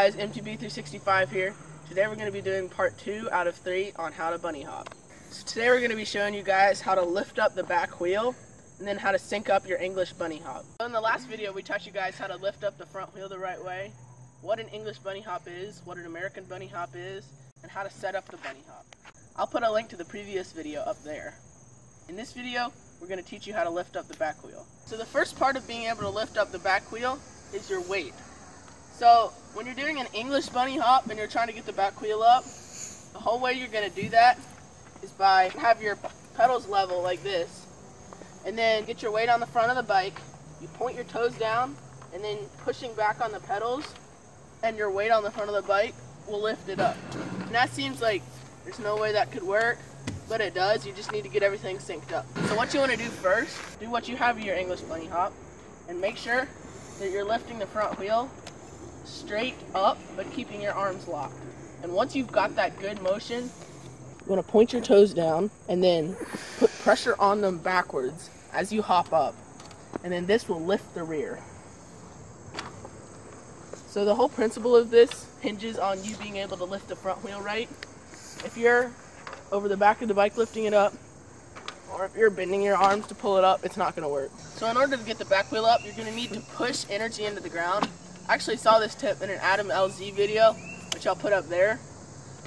guys, MTB365 here. Today we're going to be doing part 2 out of 3 on how to bunny hop. So today we're going to be showing you guys how to lift up the back wheel and then how to sync up your English bunny hop. So in the last video we taught you guys how to lift up the front wheel the right way, what an English bunny hop is, what an American bunny hop is, and how to set up the bunny hop. I'll put a link to the previous video up there. In this video we're going to teach you how to lift up the back wheel. So the first part of being able to lift up the back wheel is your weight. So when you're doing an English bunny hop and you're trying to get the back wheel up, the whole way you're going to do that is by have your pedals level like this, and then get your weight on the front of the bike, you point your toes down, and then pushing back on the pedals and your weight on the front of the bike will lift it up. And that seems like there's no way that could work, but it does. You just need to get everything synced up. So what you want to do first, do what you have in your English bunny hop, and make sure that you're lifting the front wheel straight up, but keeping your arms locked. And once you've got that good motion, you want to point your toes down and then put pressure on them backwards as you hop up. And then this will lift the rear. So the whole principle of this hinges on you being able to lift the front wheel right. If you're over the back of the bike lifting it up, or if you're bending your arms to pull it up, it's not going to work. So in order to get the back wheel up, you're going to need to push energy into the ground. I actually saw this tip in an Adam LZ video, which I'll put up there.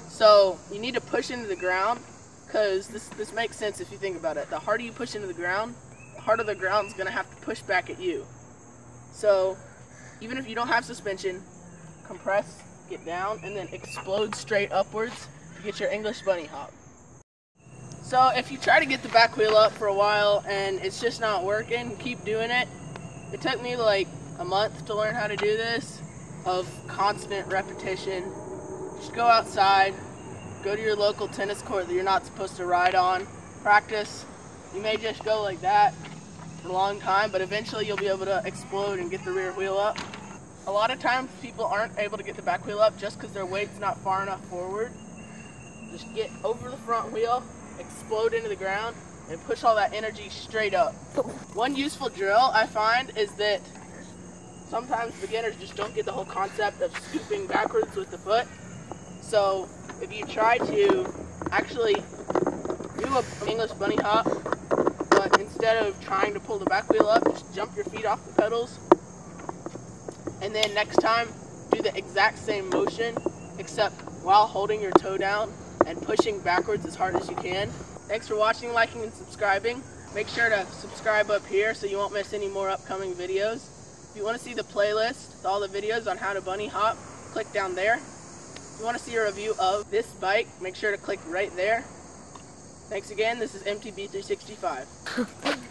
So you need to push into the ground, because this makes sense if you think about it. The harder you push into the ground, the harder the ground's going to have to push back at you. So even if you don't have suspension, compress, get down, and then explode straight upwards to get your English bunny hop. So if you try to get the back wheel up for a while and it's just not working, keep doing it. It took me like a month to learn how to do this, of constant repetition. Just go outside, go to your local tennis court that you're not supposed to ride on, practice. You may just go like that for a long time, but eventually you'll be able to explode and get the rear wheel up. A lot of times people aren't able to get the back wheel up just because their weight's not far enough forward. Just get over the front wheel, explode into the ground, and push all that energy straight up. One useful drill I find is that sometimes beginners just don't get the whole concept of scooping backwards with the foot. So if you try to actually do an English bunny hop, but instead of trying to pull the back wheel up, just jump your feet off the pedals, and then next time do the exact same motion, except while holding your toe down and pushing backwards as hard as you can. Thanks for watching, liking, and subscribing. Make sure to subscribe up here so you won't miss any more upcoming videos. If you want to see the playlist with all the videos on how to bunny hop, click down there. If you want to see a review of this bike, make sure to click right there. Thanks again, this is MTB365.